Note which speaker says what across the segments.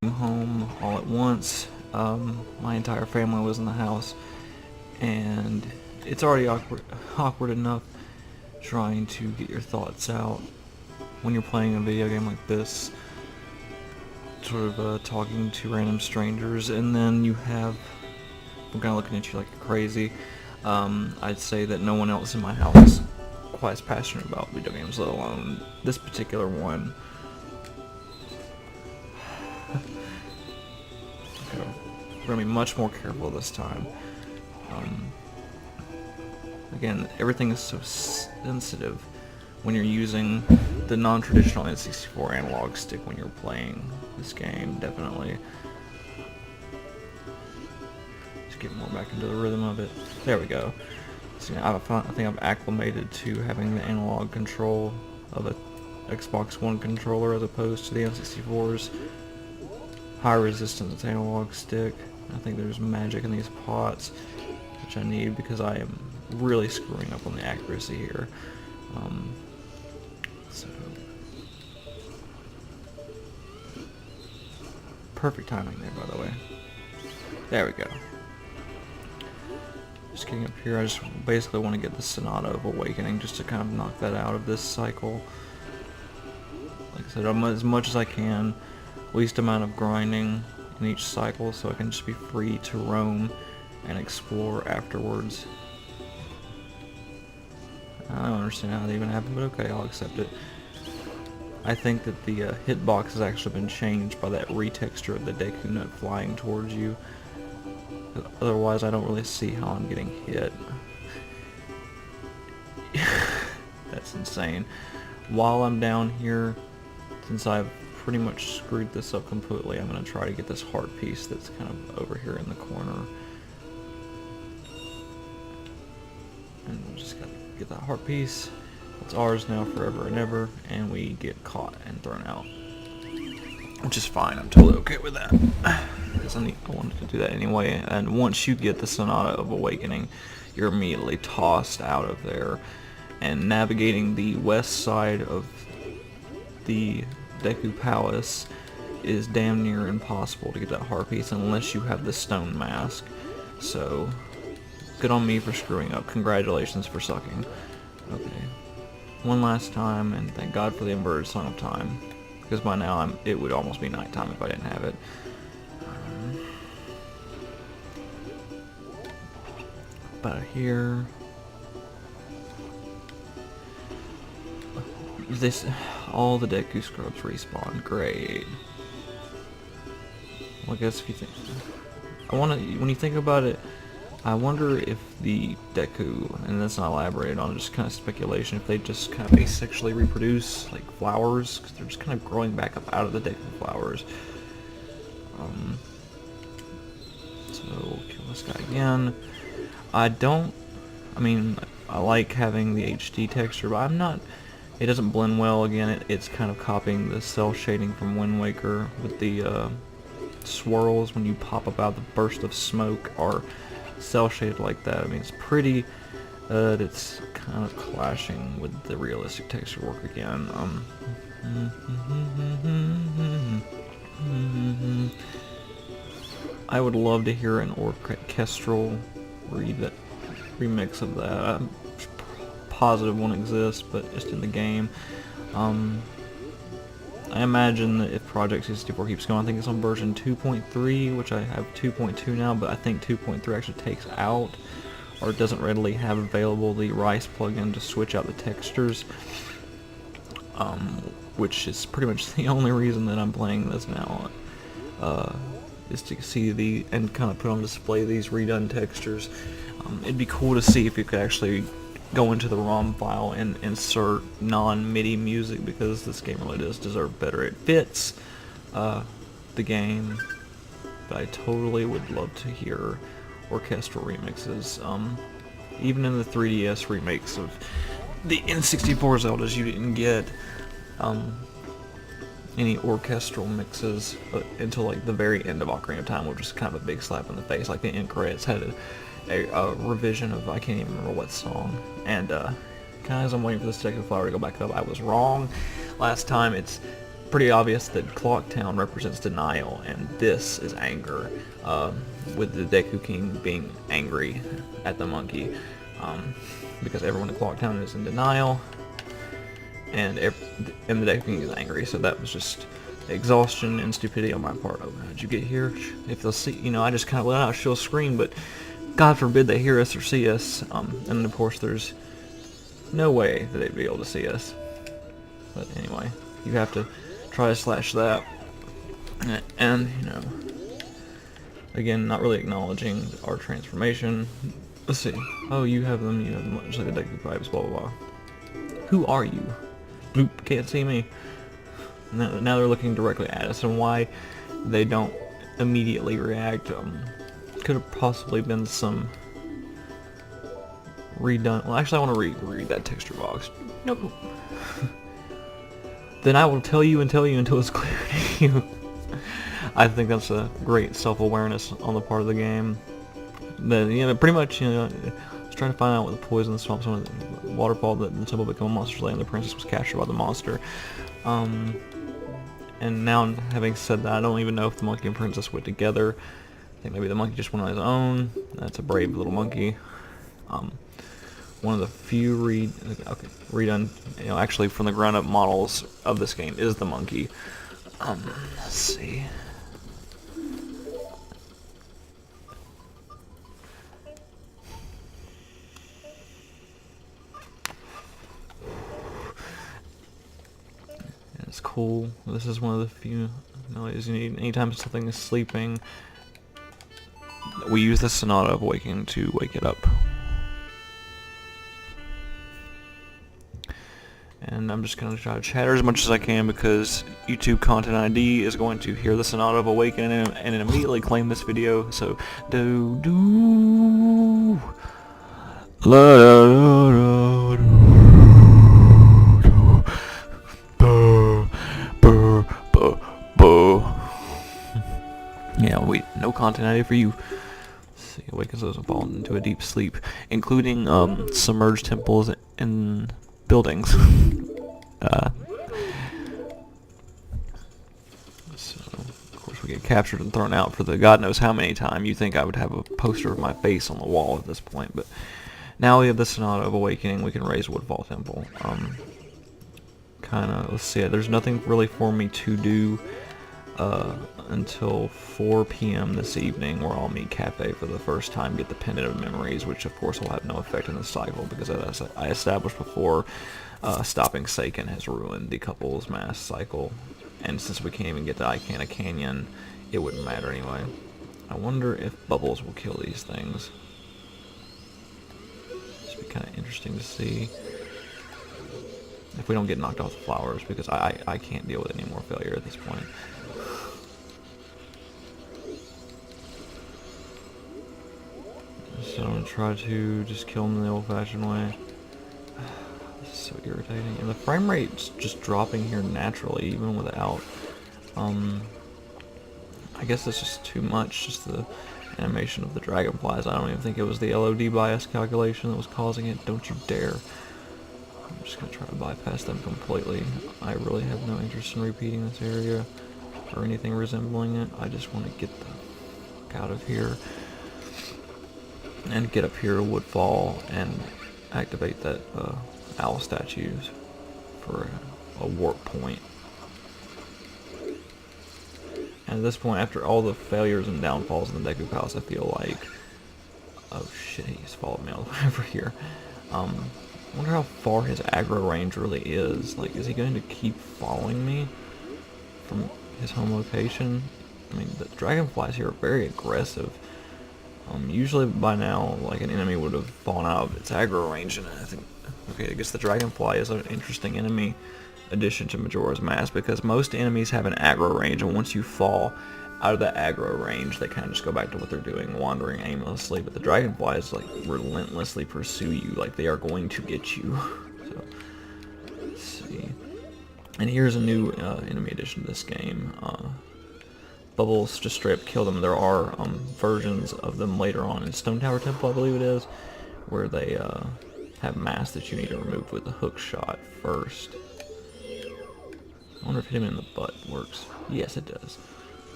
Speaker 1: home all at once. My entire family was in the house, and it's already awkward enough trying to get your thoughts out when you're playing a video game like this, sort of talking to random strangers, and then you have them kind of looking at you like you're crazy. I'd say that no one else in my house is quite as passionate about video games, let alone this particular one. Okay, we're going to be much more careful this time. Again, everything is so sensitive when you're using the non-traditional N64 analog stick when you're playing this game, definitely. Just get more back into the rhythm of it. There we go. So I think I've acclimated to having the analog control of a Xbox One controller as opposed to the N64's high resistance analog stick. I think there's magic in these pots, which I need because I am really screwing up on the accuracy here. So perfect timing there, by the way. There we go. Just getting up here, I just basically want to get the Sonata of Awakening just to kind of knock that out of this cycle. Like I said, as much as I can, least amount of grinding in each cycle so I can just be free to roam and explore afterwards. I don't understand how that even happened, but okay, I'll accept it. I think that the hitbox has actually been changed by that retexture of the Deku Nut flying towards you. Otherwise, I don't really see how I'm getting hit. That's insane. While I'm down here, since I've pretty much screwed this up completely, I'm going to try to get this heart piece that's kind of over here in the corner. And we just got to get that heart piece. It's ours now forever and ever, and we get caught and thrown out. Which is fine, I'm totally okay with that. Because I wanted to do that anyway, and once you get the Sonata of Awakening, you're immediately tossed out of there. And navigating the west side of the Deku Palace is damn near impossible to get that heart piece unless you have the stone mask. So, good on me for screwing up. Congratulations for sucking. Okay. One last time, and thank God for the inverted Song of Time. Because by now, it would almost be nighttime if I didn't have it. About here. All the Deku Scrubs respawn. Great. Well, I guess if you think... when you think about it, I wonder if the Deku, and that's not elaborated on, just kind of speculation, if they just kind of asexually reproduce, like flowers, because they're just kind of growing back up out of the Deku flowers. So, we'll kill this guy again. I like having the HD texture, but it doesn't blend well. Again, it's kind of copying the cell shading from Wind Waker with the swirls when you pop up out the burst of smoke are cell shaded like that. I mean, it's pretty, it's kind of clashing with the realistic texture work again. I would love to hear an orchestral remix of that. I'm positive one exists, but just in the game. I imagine that if Project 64 keeps going, I think it's on version 2.3, which I have 2.2 now, but I think 2.3 actually takes out, or doesn't readily have available, the Rice plugin to switch out the textures, which is pretty much the only reason that I'm playing this now, is to see and kind of put on display these redone textures. It'd be cool to see if you could actually go into the ROM file and insert non-MIDI music, because this game really does deserve better. It fits the game, but I totally would love to hear orchestral remixes. Even in the 3DS remakes of the N64 Zeldas, you didn't get any orchestral mixes until like the very end of Ocarina of Time, which was kind of a big slap in the face. Like the end credits had a revision of, I can't even remember what song, and as I'm waiting for this Deku Flower to go back up, I was wrong last time. It's pretty obvious that Clock Town represents denial, and this is anger, with the Deku King being angry at the monkey, because everyone in Clock Town is in denial, and the Deku King is angry. So that was just exhaustion and stupidity on my part. Oh, how'd you get here? If they'll see, I just kind of let out a shill scream, but God forbid they hear us or see us, and of course there's no way that they'd be able to see us. But anyway, you have to try to slash that, and again, not really acknowledging our transformation. Let's see. Oh, you have them, just like the Deku pipes, blah blah blah. Who are you? Bloop, can't see me. Now they're looking directly at us, and why they don't immediately react could have possibly been some redone. Well, actually, I want to read that texture box. Nope. Then I will tell you until it's clear to you. I think that's a great self-awareness on the part of the game. But pretty much, I was trying to find out what the poison in the swamp, some of the waterfall that the temple became a monster's land, the princess was captured by the monster. And now, having said that, I don't even know if the monkey and princess went together. I think maybe the monkey just went on his own. That's a brave little monkey. One of the few redone, actually from the ground up models of this game is the monkey. Let's see. It's cool. This is one of the few noises you need anytime something is sleeping. We use the Sonata of Awakening to wake it up. And I'm just going to try to chatter as much as I can because YouTube Content ID is going to hear the Sonata of Awakening and immediately claim this video. So, yeah, wait, no content ID for you. Let's see, awakens those who fall into a deep sleep, including submerged temples and buildings. So, of course, we get captured and thrown out for the God knows how many time. You think I would have a poster of my face on the wall at this point, but now we have the Sonata of Awakening. We can raise Woodfall Temple. Let's see, there's nothing really for me to do until 4 p.m. this evening, where I'll meet Cafe for the first time, get the Pendant of Memories, which of course will have no effect in the cycle, because as I established before, stopping Seiken has ruined the couple's mass cycle, and since we can't even get to Icana Canyon, it wouldn't matter anyway. I wonder if bubbles will kill these things. This would be kind of interesting to see. If we don't get knocked off the flowers, because I can't deal with any more failure at this point. So I'm going to try to just kill them the old-fashioned way. This is so irritating. And the frame rate's just dropping here naturally, even without... I guess it's just too much, just the animation of the dragonflies. I don't even think it was the LOD bias calculation that was causing it. Don't you dare. I'm just going to try to bypass them completely. I really have no interest in repeating this area or anything resembling it. I just want to get the fuck out of here and get up here to Woodfall and activate that owl statues for a warp point. And at this point, after all the failures and downfalls in the Deku Palace, I feel like... Oh shit, he's followed me all the way over here. I wonder how far his aggro range really is. Like, is he going to keep following me from his home location? I mean, the dragonflies here are very aggressive. Usually by now, like, an enemy would have fallen out of its aggro range, and I think... Okay, I guess the dragonfly is an interesting enemy addition to Majora's Mask, because most enemies have an aggro range, and once you fall out of that aggro range, they kind of just go back to what they're doing, wandering aimlessly. But the dragonflies, like, relentlessly pursue you, like they are going to get you. So, let's see. And here's a new enemy addition to this game. Bubbles just straight up kill them. There are versions of them later on in Stone Tower Temple, I believe it is, where they have masks that you need to remove with a hook shot first. I wonder if hitting him in the butt works. Yes, it does.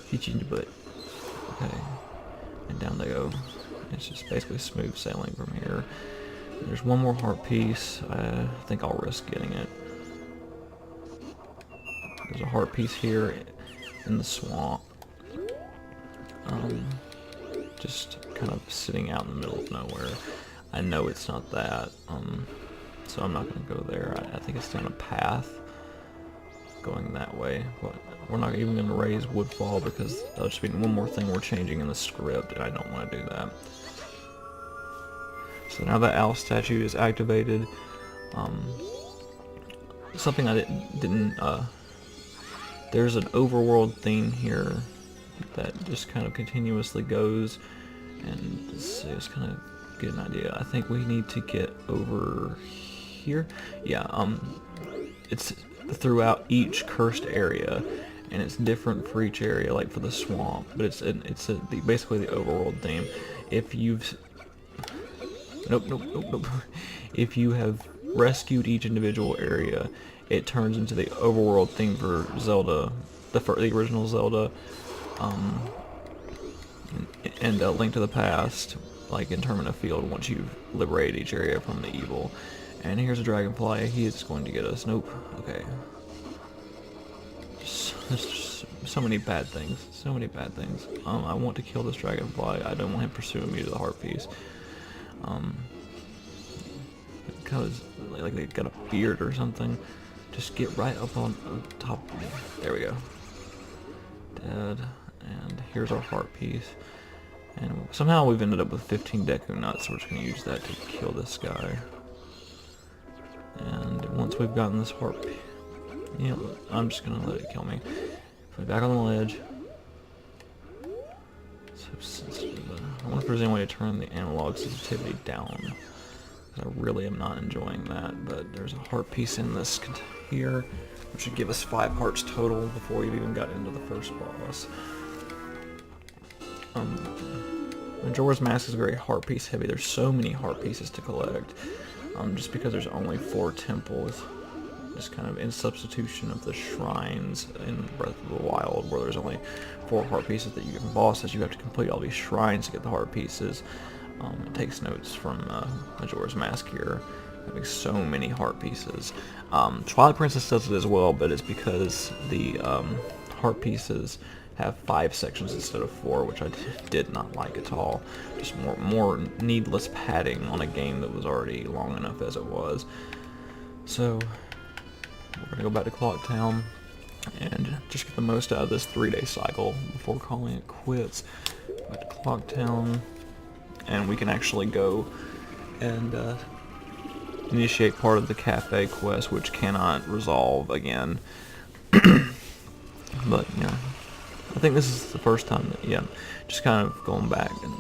Speaker 1: Hit you in the butt. Okay. And down they go. It's just basically smooth sailing from here. There's one more heart piece. I think I'll risk getting it. There's a heart piece here in the swamp. Just kind of sitting out in the middle of nowhere. I know it's not that, so I'm not going to go there. I think it's down a path going that way. But we're not even going to raise Woodfall because that'll just be one more thing we're changing in the script, and I don't want to do that. So now that owl statue is activated, something I didn't there's an overworld theme here that just kind of continuously goes, and just kind of get an idea. I think we need to get over here. Yeah, it's throughout each cursed area, and it's different for each area, like for the swamp, but it's basically the overworld theme. If you've nope. If you have rescued each individual area, it turns into the overworld theme for Zelda, the original Zelda, and Link to the Past, like in Termina Field, once you've liberated each area from the evil. And here's a dragonfly. He is going to get us. Nope. Okay. There's just so many bad things. So many bad things. I want to kill this dragonfly. I don't want him pursuing me to the heart piece. Because like they got a beard or something. Just get right up on top of me. There we go. Dead. And here's our heart piece. And somehow we've ended up with 15 Deku Nuts, so we're just going to use that to kill this guy. And once we've gotten this heart piece, you know, I'm just going to let it kill me. Put it back on the ledge. I wonder if there's any way to turn the analog sensitivity down. I really am not enjoying that, but there's a heart piece in this here, which should give us 5 hearts total before we've even got into the first boss. Majora's Mask is very heart piece heavy. There's so many heart pieces to collect, just because there's only 4 temples. Just kind of in substitution of the shrines in Breath of the Wild, where there's only 4 heart pieces that you get from bosses. You have to complete all these shrines to get the heart pieces. It takes notes from Majora's Mask here, having so many heart pieces. Twilight Princess does it as well, but it's because the heart pieces have 5 sections instead of 4, which I did not like at all. Just more needless padding on a game that was already long enough as it was. So we're gonna go back to Clock Town and just get the most out of this 3-day cycle before calling it quits. Back to Clock Town, and we can actually go and initiate part of the cafe quest, which cannot resolve again. But yeah, I think this is the first time that, yeah, just kind of going back, and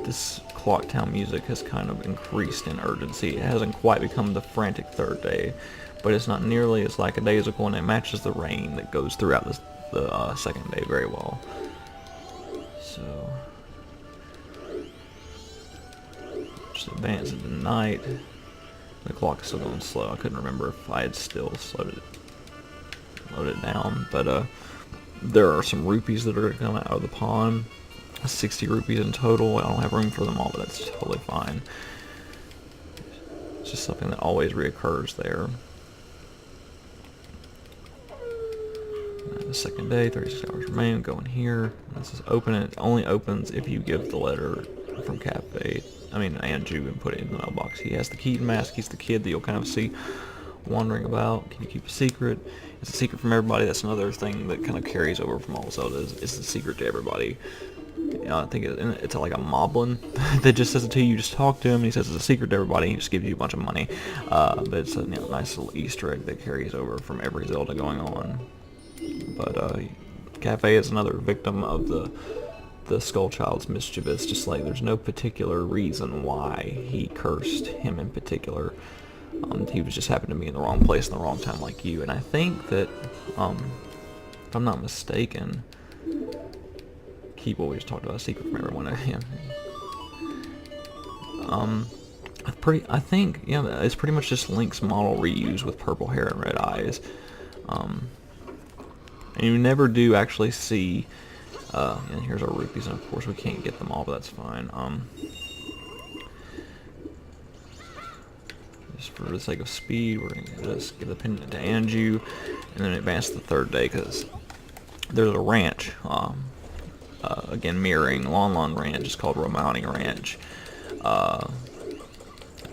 Speaker 1: this Clock Town music has kind of increased in urgency. It hasn't quite become the frantic third day, but it's not nearly as lackadaisical, and it matches the rain that goes throughout the second day very well. So just advance into night. The clock is still going slow. I couldn't remember if I had still loaded it down, but there are some rupees that are going to come out of the pond. 60 rupees in total. I don't have room for them all, but that's totally fine. It's just something that always reoccurs there. The second day, 36 hours remain. Go in here. This is open. It only opens if you give the letter from Cafe, Andrew, and put it in the mailbox. He has the Keaton mask. He's the kid that you'll kind of see wandering about. Can you keep a secret? It's a secret from everybody. That's another thing that kind of carries over from all Zeldas. It's the secret to everybody. I think it's like a moblin that just says it to you. You just talk to him, and he says it's a secret to everybody. He just gives you a bunch of money. But it's a nice little Easter egg that carries over from every Zelda going on. But Cafe is another victim of the Skull Child's mischievous. Just like there's no particular reason why he cursed him in particular. He was just happened to be in the wrong place in the wrong time like you. And I think that, if I'm not mistaken, keep what we just talked about, a secret from everyone. I think, yeah, it's pretty much just Link's model reused with purple hair and red eyes. And you never do actually see, and here's our rupees, and of course we can't get them all, but that's fine. Just for the sake of speed, we're going to just give the pendant to Anju, and then advance to the third day, because there's a ranch, again mirroring Lon Lon Ranch, it's called Romani Ranch,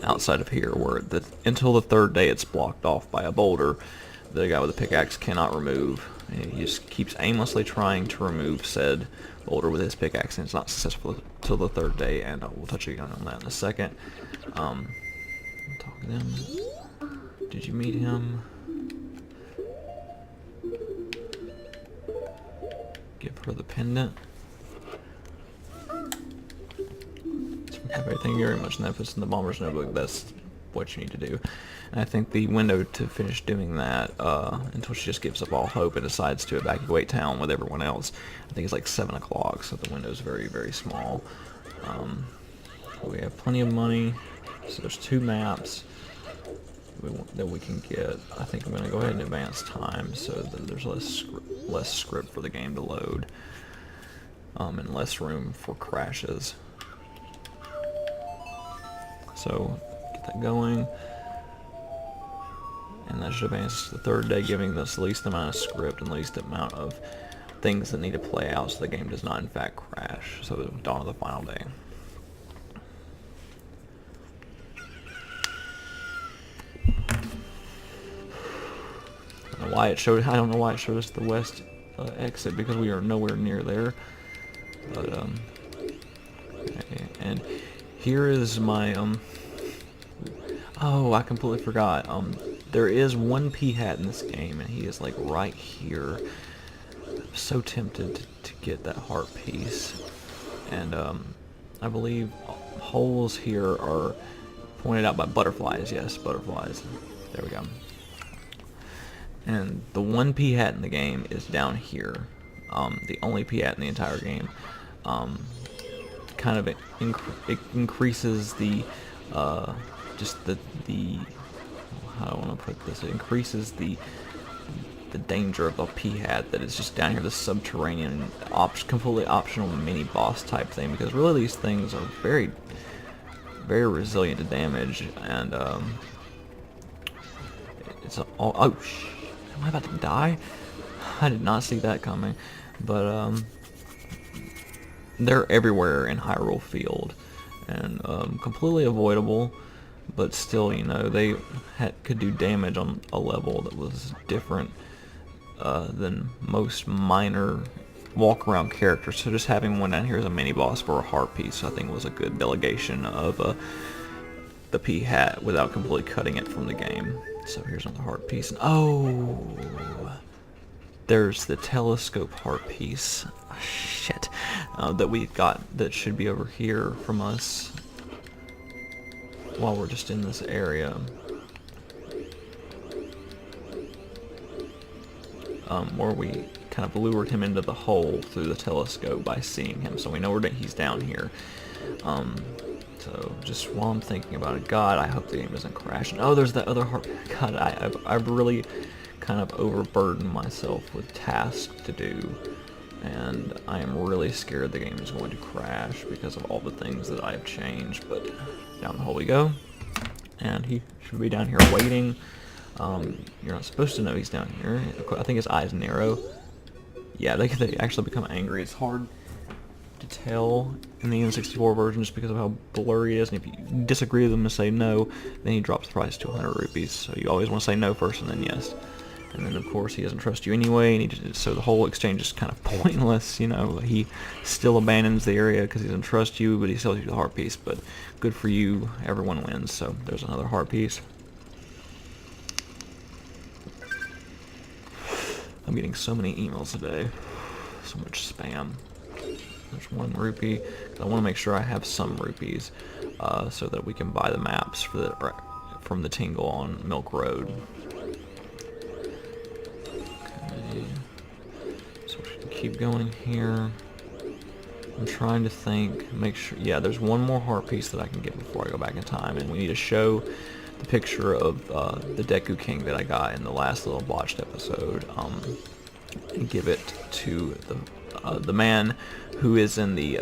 Speaker 1: outside of here, where until the third day it's blocked off by a boulder that a guy with a pickaxe cannot remove. And he just keeps aimlessly trying to remove said boulder with his pickaxe, and it's not successful until the third day, and we'll touch again on that in a second. Talk to them. Did you meet him? Give her the pendant. Thank you very much, and that puts in the Bomber's Notebook. That's what you need to do. And I think the window to finish doing that, until she just gives up all hope and decides to evacuate town with everyone else, I think it's like 7 o'clock, so the window's very, very small. We have plenty of money, so there's 2 maps that we can get. I think I'm going to go ahead and advance time so that there's less script for the game to load, and less room for crashes. So get that going, and that should advance to the third day, giving us the least amount of script and least amount of things that need to play out so the game does not in fact crash. So the dawn of the final day. I don't know why it showed us the west exit, because we are nowhere near there. But okay, and here is my oh, I completely forgot. There is one P-hat in this game, and he is like right here. I'm so tempted to get that heart piece, and I believe holes here are pointed out by butterflies. Yes, butterflies. There we go. And the one P-hat in the game is down here. The only P-hat in the entire game. Kind of it increases the just the how do I want to put this? It increases the danger of a P-hat that is just down here, the subterranean, completely optional mini boss type thing. Because really these things are very, very resilient to damage, and it's all. Oh, am I about to die? I did not see that coming, but they're everywhere in Hyrule Field, and completely avoidable, but still, you know, they could do damage on a level that was different than most minor walk-around characters. So just having one down here as a mini-boss for a heart piece, I think was a good delegation of the P-hat without completely cutting it from the game. So here's another heart piece. Oh, there's the telescope heart piece. Shit. That we got, that should be over here from us while we're just in this area. Where we kind of lured him into the hole through the telescope by seeing him, so we know he's down here. So just while I'm thinking about it, God, I hope the game doesn't crash. And oh, there's that other heart. God, I've really kind of overburdened myself with tasks to do, and I am really scared the game is going to crash because of all the things that I've changed. But down the hole we go, and he should be down here waiting. You're not supposed to know he's down here. I think his eyes narrow. Yeah, they actually become angry. It's hard to tell in the N64 version just because of how blurry it is, and if you disagree with him and say no, then he drops the price to 100 rupees. So you always want to say no first and then yes. And then of course he doesn't trust you anyway, and so the whole exchange is kind of pointless, you know. He still abandons the area because he doesn't trust you, but he sells you the heart piece. But good for you, everyone wins. So there's another heart piece. I'm getting so many emails today, so much spam. There's 1 rupee. I want to make sure I have some rupees, so that we can buy the maps for from the Tingle on Milk Road. Okay. So we should keep going here. I'm trying to think, make sure. Yeah, there's 1 more heart piece that I can get before I go back in time, and we need to show the picture of the Deku King that I got in the last little botched episode. and give it to the man who is in the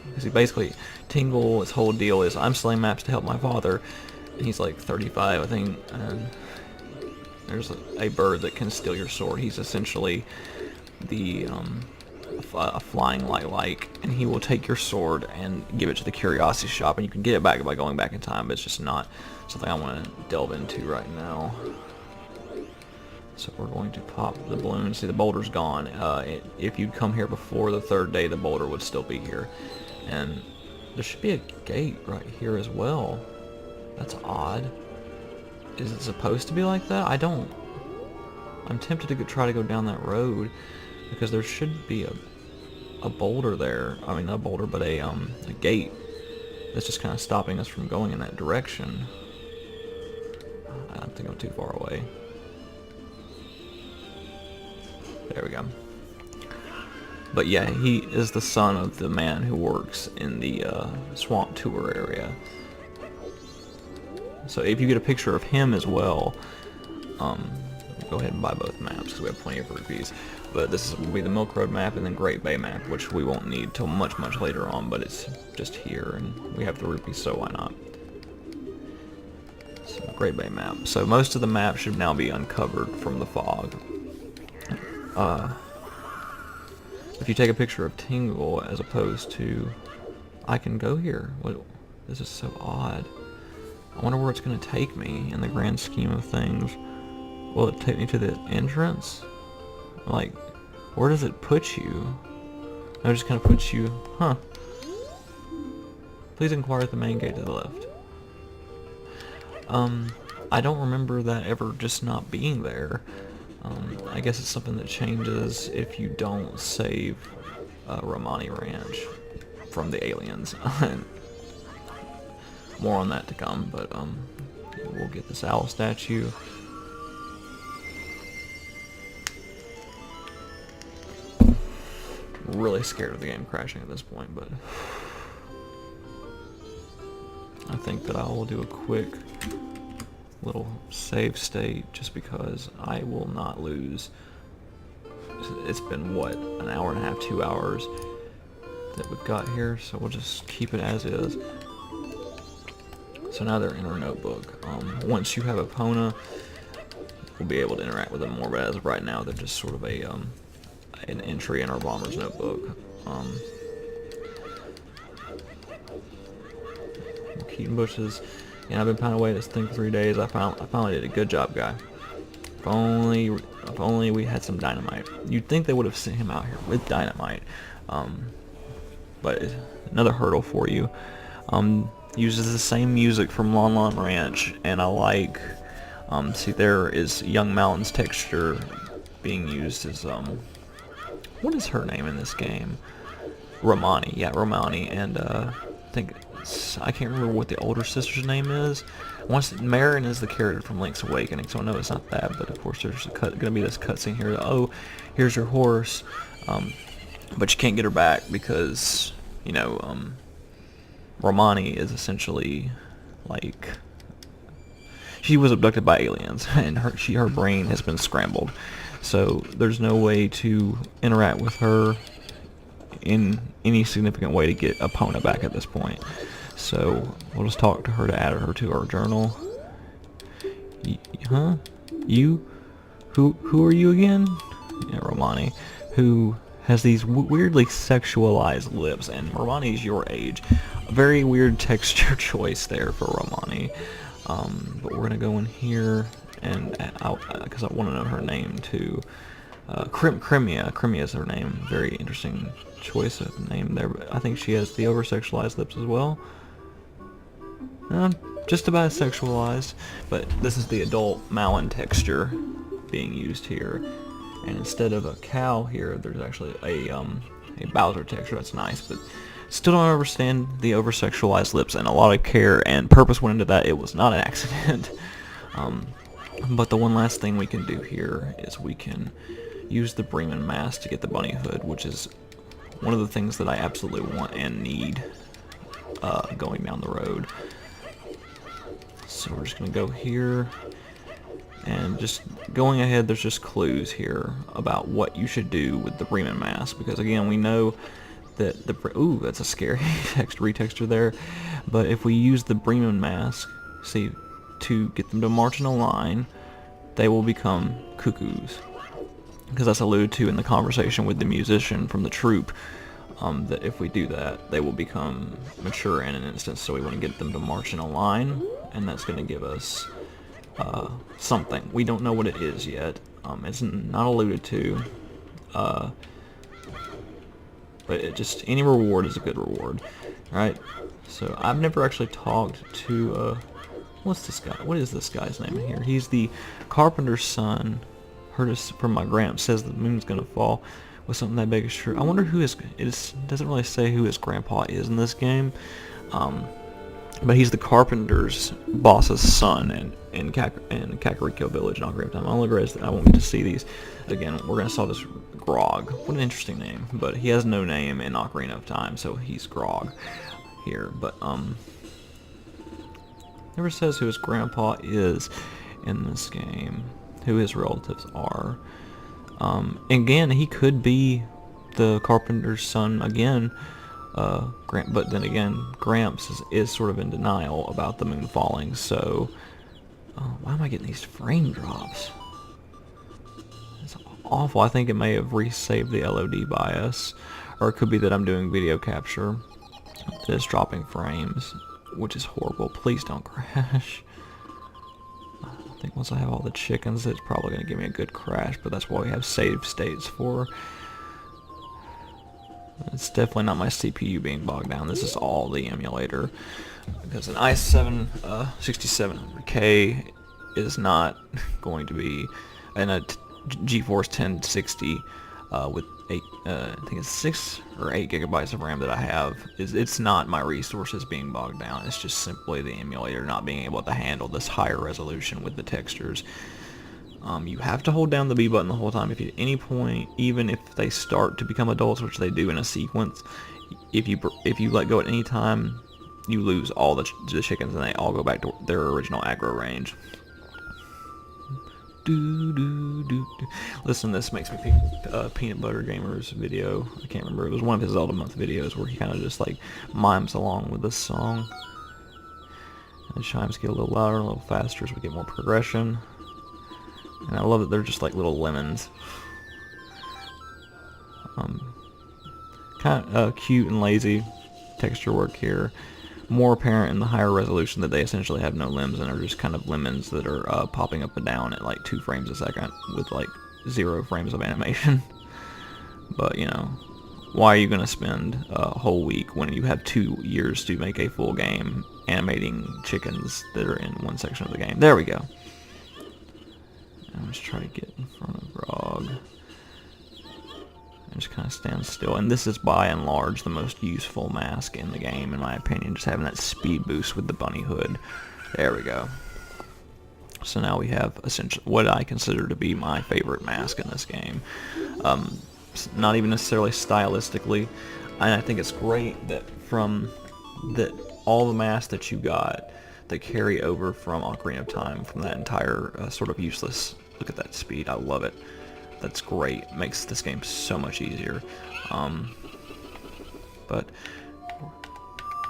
Speaker 1: because he basically Tingle, his whole deal is I'm selling maps to help my father. And he's like 35, I think, and there's a bird that can steal your sword. He's essentially the a flying light, and he will take your sword and give it to the curiosity shop, and you can get it back by going back in time, but it's just not something I want to delve into right now. So we're going to pop the balloon. See, the boulder's gone. If you'd come here before the 3rd day, the boulder would still be here. And there should be a gate right here as well. That's odd. Is it supposed to be like that? I'm tempted to try to go down that road, because there should be a boulder there. I mean, not a boulder, but a gate that's just kind of stopping us from going in that direction. I think I'm too far away. There we go. But yeah, he is the son of the man who works in the swamp tour area. So if you get a picture of him as well, go ahead and buy both maps because we have plenty of rupees. But this will be the Milk Road map and then Great Bay map, which we won't need till much later on, but it's just here and we have the rupees, so why not? So Great Bay map. So most of the map should now be uncovered from the fog. If you take a picture of Tingle as opposed to, I can go here. What? This is so odd. I wonder where it's going to take me in the grand scheme of things. Will it take me to the entrance? Like, where does it put you? It just kind of puts you, huh. Please inquire at the main gate to the left. I don't remember that ever just not being there. I guess it's something that changes if you don't save Romani Ranch from the aliens. More on that to come, but we'll get this owl statue. Really scared of the game crashing at this point, but I think that I will do a quick little save state just because I will not lose. It's been what, an hour and a half, 2 hours that we've got here, so we'll just keep it as is. So now they're in our notebook. Once you have Epona, we'll be able to interact with them more, but as of right now they're just sort of a an entry in our bomber's notebook. Keaton bushes. And I've been pounding away at this thing for 3 days. I finally did a good job, guy. If only we had some dynamite. You'd think they would have sent him out here with dynamite. But another hurdle for you. Uses the same music from Lon Lon Ranch, and I like. See, there is Young Mountain's texture being used as what is her name in this game? Romani, yeah, Romani, and I think. I can't remember what the older sister's name is. Marin is the character from Link's Awakening, so I know it's not that, but of course there's gonna be this cutscene here. Oh, here's your horse, but you can't get her back because, you know, Romani is essentially like she was abducted by aliens, and her brain has been scrambled, so there's no way to interact with her in any significant way to get Epona back at this point. So we'll just talk to her to add her to our journal. Huh? You? Who are you again? Yeah, Romani, who has these weirdly sexualized lips, and Romani's your age. A very weird texture choice there for Romani. But we're gonna go in here and because I want to know her name too. Crimea is her name. Very interesting choice of name there, but I think she has the over-sexualized lips as well. Just about as sexualized, but this is the adult Malin texture being used here, and instead of a cow here, there's actually a Bowser texture. That's nice, but still don't understand the over-sexualized lips, and a lot of care and purpose went into that. It was not an accident. But the one last thing we can do here is we can use the Bremen mask to get the bunny hood, which is one of the things that I absolutely want and need going down the road. So we're just going to go here and just going ahead, there's just clues here about what you should do with the Bremen mask, because again, we know that ooh, that's a scary retexture there. But if we use the Bremen mask, see, to get them to march in a line, they will become cuckoos, because that's alluded to in the conversation with the musician from the troupe. That if we do that, they will become mature in an instant. So we want to get them to march in a line, and that's going to give us something. We don't know what it is yet. It's not alluded to, but it just, any reward is a good reward, right? So I've never actually talked to what's this guy? What is this guy's name here? He's the carpenter's son. Heard this from my gramp. Says the moon's gonna fall. Was something that big is true. I wonder who his, it doesn't really say who his grandpa is in this game, but he's the carpenter's boss's son in Kakariko Village in Ocarina of Time. I only realized that I won't get to see these. Again, we're gonna solve this Grog. What an interesting name, but he has no name in Ocarina of Time, so he's Grog here. But never says who his grandpa is in this game, who his relatives are. Again, he could be the carpenter's son again, but then again, Gramps is sort of in denial about the moon falling, so why am I getting these frame drops? It's awful. I think it may have resaved the LOD bias, or it could be that I'm doing video capture that's dropping frames, which is horrible. Please don't crash. I think once I have all the chickens, it's probably going to give me a good crash, but that's what we have save states for. It's definitely not my CPU being bogged down. This is all the emulator, because an i7 6700K is not going to be, and a GeForce 1060 with I think it's 6 or 8 gigabytes of RAM that I have, it's not my resources being bogged down. It's just simply the emulator not being able to handle this higher resolution with the textures. You have to hold down the B button the whole time. If at any point, even if they start to become adults, which they do in a sequence, if you let go at any time, you lose all the chickens and they all go back to their original aggro range. Listen, this makes me think Peanut Butter Gamer's video. I can't remember. It was one of his Zelda Month videos where he kind of just like mimes along with this song. And the chimes get a little louder, a little faster as we get more progression. And I love that they're just like little lemons. Kind of cute and lazy texture work here. More apparent in the higher resolution that they essentially have no limbs and are just kind of lemons that are popping up and down at like 2 frames a second with like 0 frames of animation. But you know, why are you going to spend a whole week when you have 2 years to make a full game animating chickens that are in one section of the game? There we go. And let's try to get in front of Grog. And just kind of stand still. And this is by and large the most useful mask in the game, in my opinion. Just having that speed boost with the bunny hood. There we go. So now we have essentially what I consider to be my favorite mask in this game. Not even necessarily stylistically. And I think it's great that all the masks that you got that carry over from Ocarina of Time, from that entire sort of useless. Look at that speed. I love it. That's great. Makes this game so much easier. But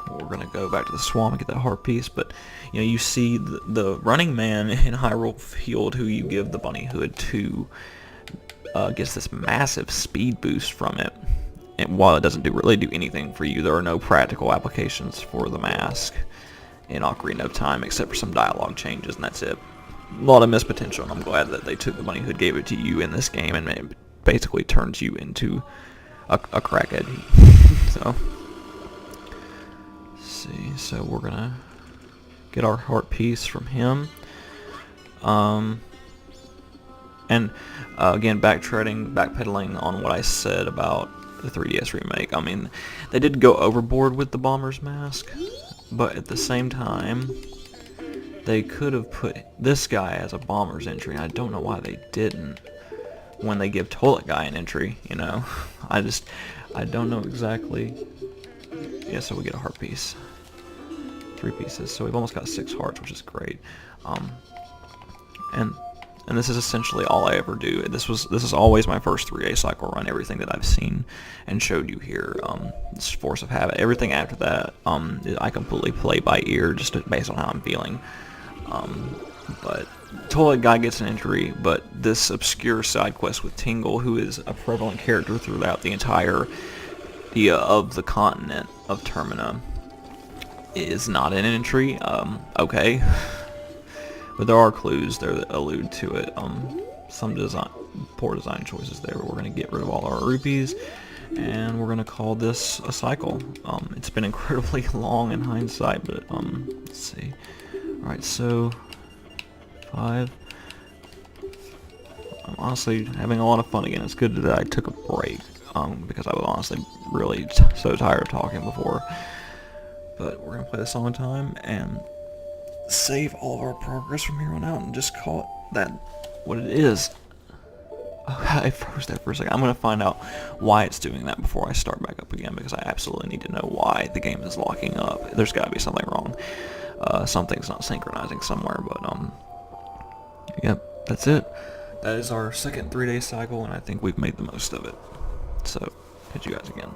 Speaker 1: we're gonna go back to the swamp and get that heart piece. But you know, you see the running man in Hyrule Field, who you give the bunny hood to, gets this massive speed boost from it. And while it doesn't really do anything for you, there are no practical applications for the mask in Ocarina of Time except for some dialogue changes, and that's it. A lot of missed potential, and I'm glad that they took the bunny hood, gave it to you in this game, and it basically turns you into a crackhead. So, let's see. So we're gonna get our heart piece from him. And again, backpedaling on what I said about the 3DS remake. I mean, they did go overboard with the Bomber's Mask, but at the same time, they could have put this guy as a Bomber's entry. I don't know why they didn't when they give Toilet Guy an entry, you know. I don't know exactly. Yeah, so we get a heart piece. 3 pieces, so we've almost got 6 hearts, which is great. And and this is essentially all I ever do. This is always my first 3-day cycle run. Everything that I've seen and showed you here, this force of habit. Everything after that, I completely play by ear, just based on how I'm feeling. But totally guy gets an injury, but this obscure side quest with Tingle, who is a prevalent character throughout the entire of the continent of Termina, is not an entry. Okay. But there are clues there that allude to it. Some poor design choices there, but we're going to get rid of all our rupees, and we're going to call this a cycle. It's been incredibly long in hindsight, but let's see. Alright, so 5. I'm honestly having a lot of fun again. It's good that I took a break, because I was honestly really so tired of talking before. But we're going to play this all the time, and save all of our progress from here on out and just call it that what it is. Okay, I froze there for a second. I'm going to find out why it's doing that before I start back up again, because I absolutely need to know why the game is locking up. There's got to be something wrong. Something's not synchronizing somewhere, but yep, that's it. That is our second 3-day cycle, and I think we've made the most of it. So, catch you guys again.